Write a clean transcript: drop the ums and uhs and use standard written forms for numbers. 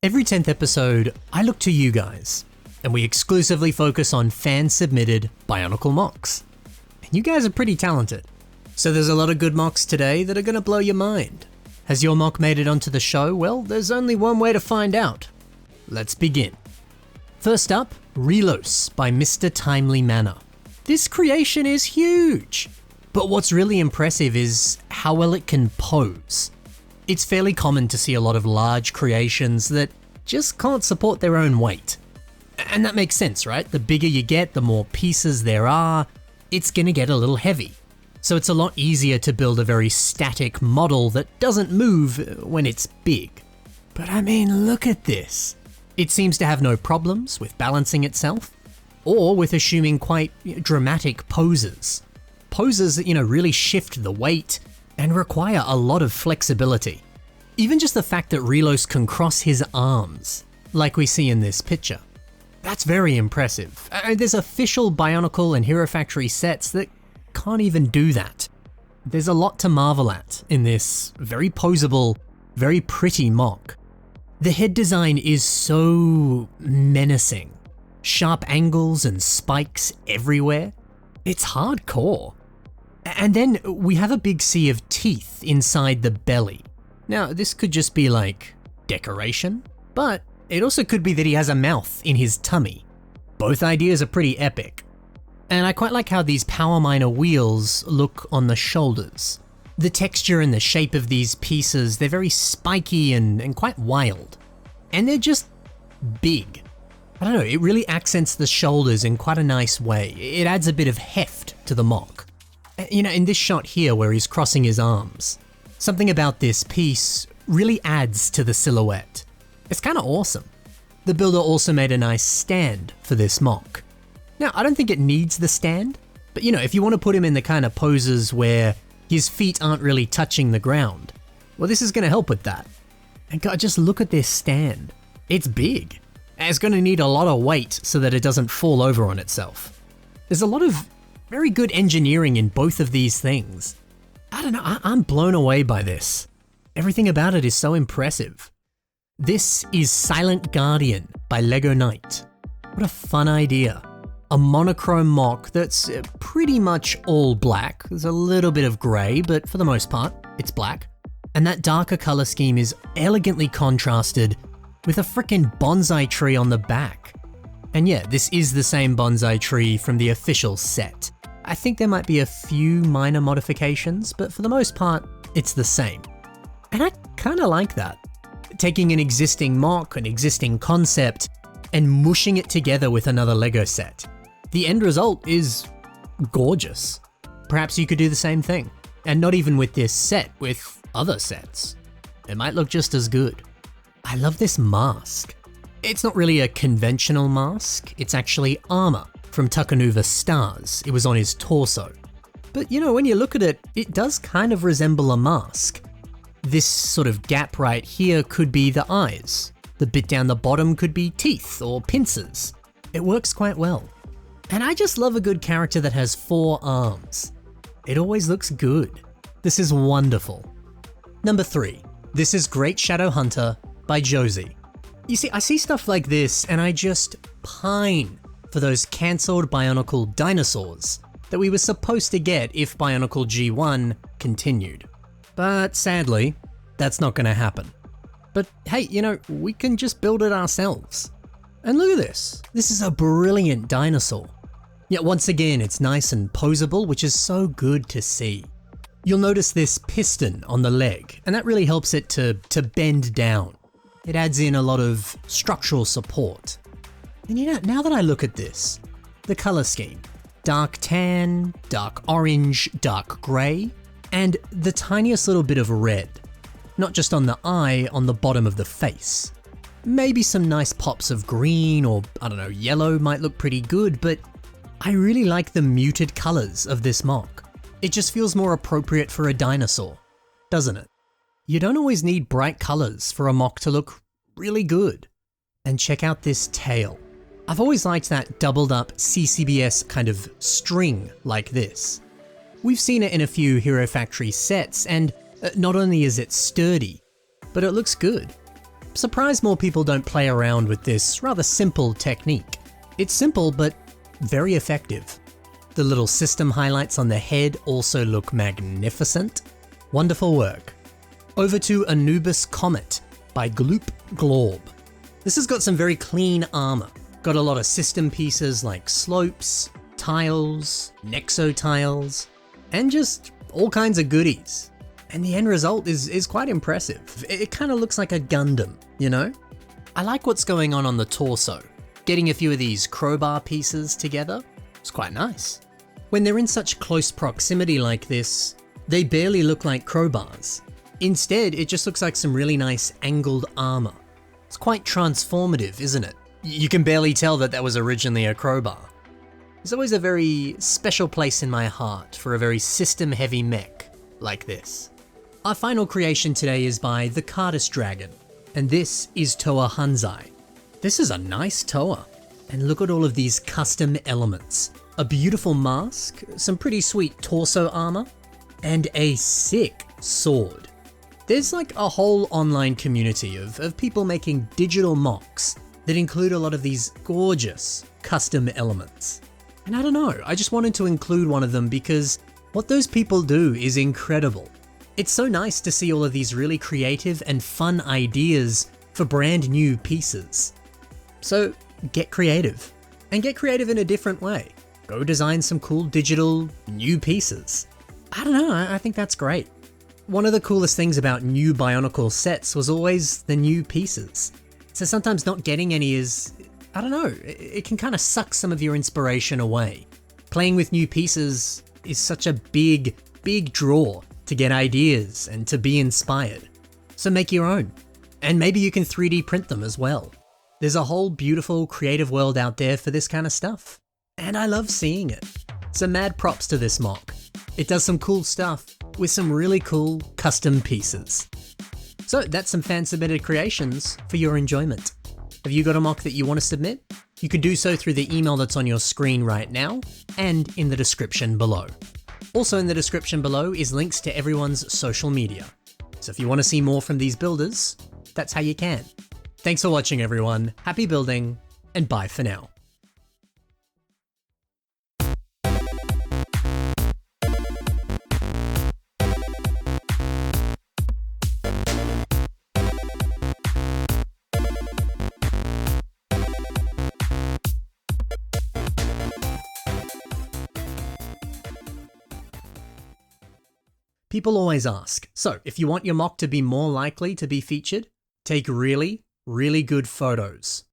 Every 10th episode, I look to you guys, and we exclusively focus on fan-submitted Bionicle MOCs. And you guys are pretty talented. So there's a lot of good MOCs today that are gonna blow your mind. Has your MOC made it onto the show? Well, there's only one way to find out. Let's begin. First up, Relos by Mr. Timely Manor. This creation is huge! But what's really impressive is how well it can pose. It's fairly common to see a lot of large creations that just can't support their own weight. And that makes sense, right? The bigger you get, the more pieces there are, it's gonna get a little heavy. So it's a lot easier to build a very static model that doesn't move when it's big. But I mean, look at this. It seems to have no problems with balancing itself, or with assuming quite dramatic poses. Poses that, really shift the weight and require a lot of flexibility. Even just the fact that Relos can cross his arms, like we see in this picture. That's very impressive. There's official Bionicle and Hero Factory sets that can't even do that. There's a lot to marvel at in this very poseable, very pretty MOC. The head design is so menacing. Sharp angles and spikes everywhere. It's hardcore. And then we have a big sea of teeth inside the belly. Now, this could just be like decoration, but it also could be that he has a mouth in his tummy. Both ideas are pretty epic. And I quite like how these Power Miner wheels look on the shoulders. The texture and the shape of these pieces, they're very spiky and quite wild. And they're just big. I don't know, it really accents the shoulders in quite a nice way. It adds a bit of heft to the MOC. In this shot here where he's crossing his arms, something about this piece really adds to the silhouette. It's kind of awesome. The builder also made a nice stand for this MOC. Now, I don't think it needs the stand, but if you want to put him in the kind of poses where his feet aren't really touching the ground, well, this is going to help with that. And God, just look at this stand. It's big. And it's going to need a lot of weight so that it doesn't fall over on itself. There's a lot of very good engineering in both of these things. I don't know, I'm blown away by this. Everything about it is so impressive. This is Silent Guardian by Lego Knight. What a fun idea. A monochrome MOC that's pretty much all black. There's a little bit of grey, but for the most part, it's black. And that darker colour scheme is elegantly contrasted with a frickin' bonsai tree on the back. And yeah, this is the same bonsai tree from the official set. I think there might be a few minor modifications, but for the most part, it's the same. And I kinda like that. Taking an existing MOC, an existing concept, and mushing it together with another Lego set. The end result is gorgeous. Perhaps you could do the same thing. And not even with this set, with other sets. It might look just as good. I love this mask. It's not really a conventional mask, it's actually armor from Takanuva Stars. It was on his torso. But when you look at it, it does kind of resemble a mask. This sort of gap right here could be the eyes. The bit down the bottom could be teeth or pincers. It works quite well. And I just love a good character that has 4 arms. It always looks good. This is wonderful. Number 3. This is Great Shadow Hunter by Josie. You see, I see stuff like this and I just pine for those cancelled Bionicle dinosaurs that we were supposed to get if Bionicle G1 continued. But sadly, that's not gonna happen. But hey, we can just build it ourselves. And look at this. This is a brilliant dinosaur. Yet once again, it's nice and poseable, which is so good to see. You'll notice this piston on the leg, and that really helps it to bend down. It adds in a lot of structural support. And now that I look at this, the color scheme, dark tan, dark orange, dark gray, and the tiniest little bit of red. Not just on the eye, on the bottom of the face. Maybe some nice pops of green or, yellow might look pretty good, but I really like the muted colors of this MOC. It just feels more appropriate for a dinosaur, doesn't it? You don't always need bright colors for a MOC to look really good. And check out this tail. I've always liked that doubled up CCBS kind of string like this. We've seen it in a few Hero Factory sets, and not only is it sturdy, but it looks good. surprised more people don't play around with this rather simple technique. It's simple, but very effective. The little system highlights on the head also look magnificent. Wonderful work. Over to Anubis Comet by Gloop Glorb. This has got some very clean armor. Got a lot of system pieces like slopes, tiles, nexo tiles, and just all kinds of goodies. And the end result is quite impressive. It kind of looks like a Gundam, you know? I like what's going on the torso. Getting a few of these crowbar pieces together is quite nice. When they're in such close proximity like this, they barely look like crowbars. Instead, it just looks like some really nice angled armor. It's quite transformative, isn't it? You can barely tell that was originally a crowbar. There's always a very special place in my heart for a very system-heavy mech like this. Our final creation today is by the Cardis Dragon, and this is Toa Hanzai. This is a nice Toa, and look at all of these custom elements. A beautiful mask, some pretty sweet torso armor, and a sick sword. There's like a whole online community of people making digital MOCs that include a lot of these gorgeous custom elements. And I don't know, I just wanted to include one of them because what those people do is incredible. It's so nice to see all of these really creative and fun ideas for brand new pieces. So get creative, and get creative in a different way. Go design some cool digital new pieces. I don't know, I think that's great. One of the coolest things about new Bionicle sets was always the new pieces. So sometimes not getting any is, I don't know, it can kind of suck some of your inspiration away. Playing with new pieces is such a big draw to get ideas and to be inspired. So make your own. And maybe you can 3D print them as well. There's a whole beautiful creative world out there for this kind of stuff. And I love seeing it. So mad props to this MOC. It does some cool stuff with some really cool custom pieces. So that's some fan submitted creations for your enjoyment. Have you got a MOC that you want to submit? You can do so through the email that's on your screen right now and in the description below. Also in the description below is links to everyone's social media. So if you want to see more from these builders, that's how you can. Thanks for watching everyone, happy building, and bye for now. People always ask, so if you want your MOC to be more likely to be featured, take really good photos.